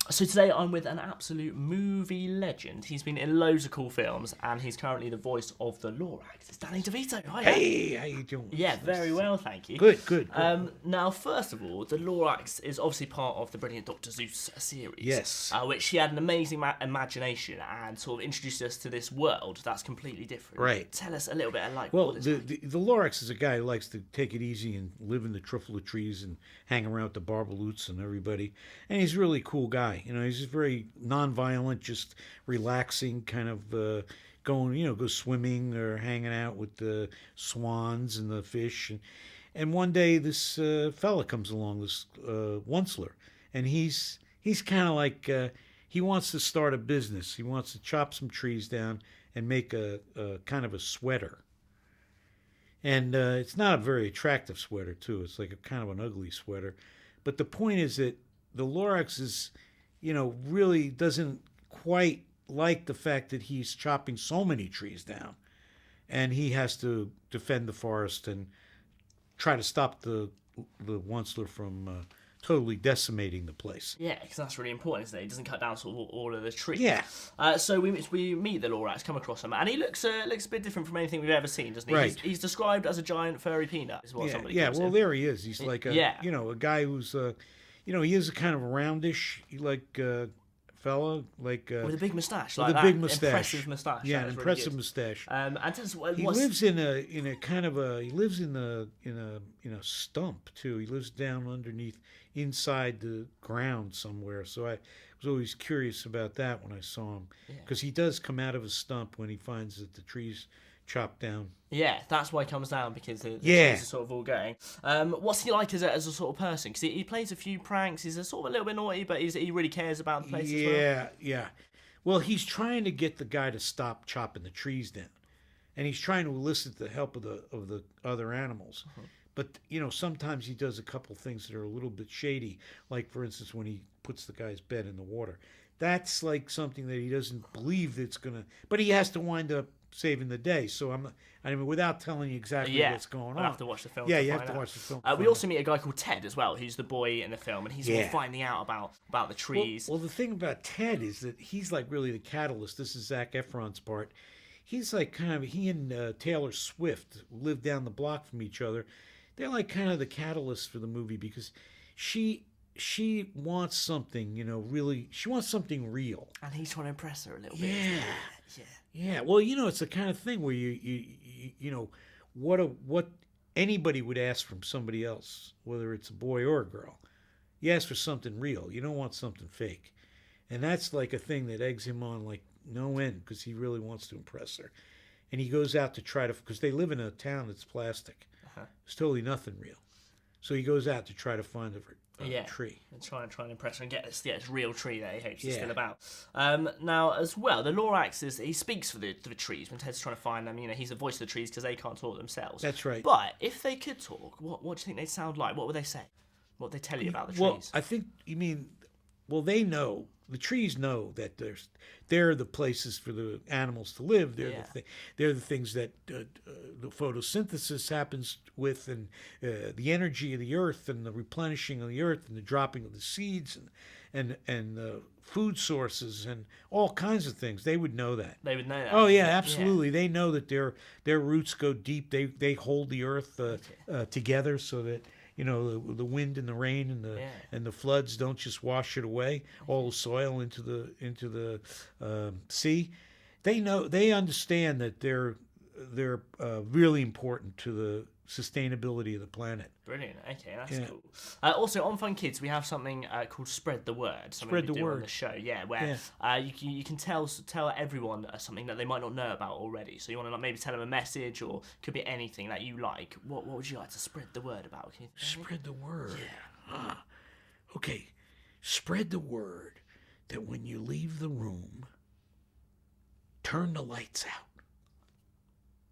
So today I'm with an absolute movie legend. He's been in loads of cool films, and he's currently the voice of the Lorax. It's Danny DeVito. Hi, Dan. Hey, how you doing? Yeah, very well, thank you. Good. Now, first of all, the Lorax is obviously part of the brilliant Dr. Seuss series. Yes. Which he had an amazing imagination and sort of introduced us to this world that's completely different. Right. Tell us a little bit like Well, what it's the, like. the Lorax is a guy who likes to take it easy and live in the truffle trees and hang around with the barbaloots and everybody. And he's a really cool guy. You know, he's just very non-violent, just relaxing, kind of go swimming or hanging out with the swans and the fish. And one day this fella comes along, this Onceler, and he's kind of like he wants to start a business. He wants to chop some trees down and make a kind of a sweater. And it's not a very attractive sweater, too. It's like a kind of an ugly sweater. But the point is that the Lorax is, really doesn't quite like the fact that he's chopping so many trees down. And he has to defend the forest and try to stop the Onceler from totally decimating the place. Yeah, because that's really important, isn't it? He doesn't cut down sort of all of the trees. Yeah. So we meet the Lorax, come across him, and he looks a bit different from anything we've ever seen, doesn't he? Right. He's described as a giant furry peanut, is what somebody calls well, him. there he is. He's like a guy who's he is a kind of a roundish fella, like with a big moustache, with like a that big moustache. impressive moustache. Yeah, that an is impressive really moustache. And tell us He lives in a kind of a stump too. He lives down underneath, inside the ground somewhere. So I was always curious about that when I saw him, because he does come out of a stump when he finds that the tree's chopped down. Yeah, that's why he comes down, because the trees are sort of all going. What's he like as a sort of person? Because he plays a few pranks. He's a sort of a little bit naughty, but he really cares about the place as well. Yeah. Well, he's trying to get the guy to stop chopping the trees down, and he's trying to elicit the help of the other animals. But sometimes he does a couple things that are a little bit shady. Like, for instance, when he puts the guy's bed in the water, that's like something that he doesn't believe that's gonna. But he has to wind up saving the day. So without telling you exactly what's going on. You have to watch the film. Yeah, you have to watch the film. We also meet a guy called Ted as well. He's the boy in the film, and he's finding out about the trees. Well, the thing about Ted is that he's like really the catalyst. This is Zac Efron's part. He's like he and Taylor Swift live down the block from each other. They're like kind of the catalyst for the movie, because she wants something, really. She wants something real. And he's trying to impress her a little bit. Yeah. Well, it's the kind of thing where what anybody would ask from somebody else, whether it's a boy or a girl. You ask for something real. You don't want something fake. And that's like a thing that eggs him on like no end, because he really wants to impress her. And he goes out to try to, because they live in a town that's plastic. It's totally nothing real. So he goes out to try to find a tree. And try and impress her and get this real tree that he hopes is still about. Now, as well, the Lorax he speaks for the trees when Ted's trying to find them. He's the voice of the trees because they can't talk themselves. That's right. But if they could talk, what do you think they'd sound like? What would they say? What would they tell you about the trees? Well, I think they know. The trees know that they're the places for the animals to live. They're the things that the photosynthesis happens with, and the energy of the earth, and the replenishing of the earth, and the dropping of the seeds, and the food sources, and all kinds of things. They would know that. They would know that. Oh yeah, absolutely. Yeah. They know that their roots go deep. They hold the earth together, so that the wind and the rain and the floods don't just wash it away, all the soil into the sea. They understand that they're really important to the sustainability of the planet. Brilliant. Okay, that's cool. Also, on Fun Kids, we have something called Spread the Word. Spread the Word on the show, where you can tell everyone something that they might not know about already. So you want to maybe tell them a message, or could be anything that you like. What would you like to spread the word about? Can you spread the word? Yeah. Okay. Spread the word that when you leave the room, turn the lights out.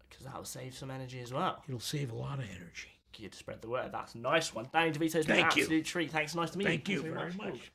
Because that'll save some energy as well. It'll save a lot of energy. You to spread the word. That's a nice one. Danny DeVito's been an absolute treat. Thanks. Nice to meet you. Thank you very much.